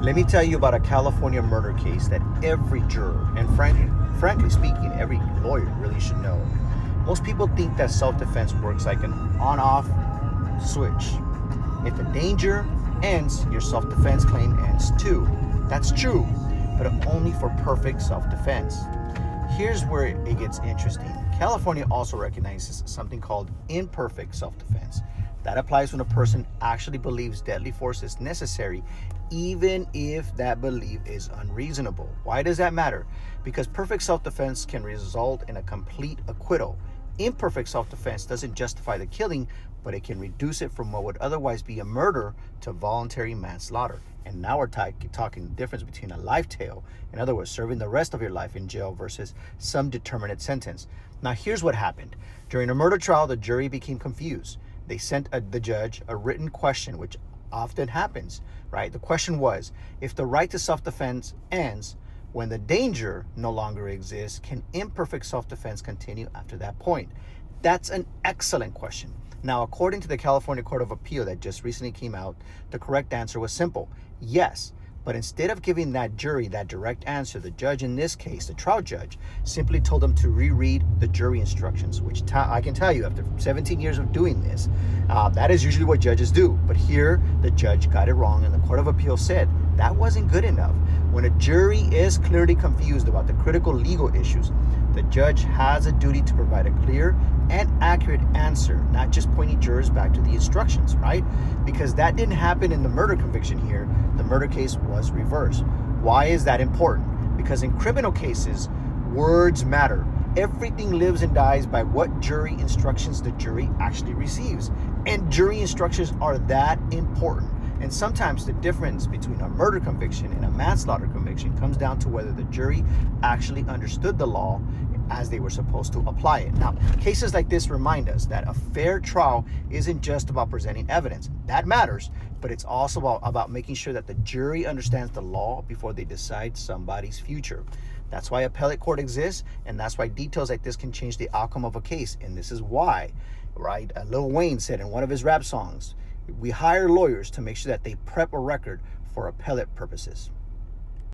Let me tell you about a California murder case that every juror, and frankly speaking, every lawyer really should know. Most people think that self-defense works like an on-off switch. If the danger ends, your self-defense claim ends too. That's true, but only for perfect self-defense. Here's where it gets interesting. California also recognizes something called imperfect self-defense. That applies when a person actually believes deadly force is necessary, even if that belief is unreasonable. Why does that matter? Because perfect self-defense can result in a complete acquittal. Imperfect self-defense doesn't justify the killing, but it can reduce it from what would otherwise be a murder to voluntary manslaughter. And now we're talking the difference between a life tale, in other words, serving the rest of your life in jail versus some determinate sentence. Now here's what happened. During a murder trial, the jury became confused. They sent the judge a written question, which often happens, right? The question was, if the right to self-defense ends when the danger no longer exists, can imperfect self-defense continue after that point? That's an excellent question. Now, according to the California Court of Appeal that just recently came out, the correct answer was simple: yes. But instead of giving that jury that direct answer, the judge in this case, the trial judge, simply told them to reread the jury instructions, which I can tell you, after 17 years of doing this, that is usually what judges do. But here, the judge got it wrong, and the Court of Appeal said that wasn't good enough. When a jury is clearly confused about the critical legal issues, the judge has a duty to provide a clear and accurate answer, not just pointing jurors back to the instructions, right? Because that didn't happen in the murder conviction here. The murder case was reversed. Why is that important? Because in criminal cases, words matter. Everything lives and dies by what jury instructions the jury actually receives. And jury instructions are that important. And sometimes the difference between a murder conviction and a manslaughter conviction comes down to whether the jury actually understood the law as they were supposed to apply it. Now, cases like this remind us that a fair trial isn't just about presenting evidence. That matters, but it's also about making sure that the jury understands the law before they decide somebody's future. That's why appellate court exists, and that's why details like this can change the outcome of a case. And this is why, right? Lil Wayne said in one of his rap songs, we hire lawyers to make sure that they prep a record for appellate purposes.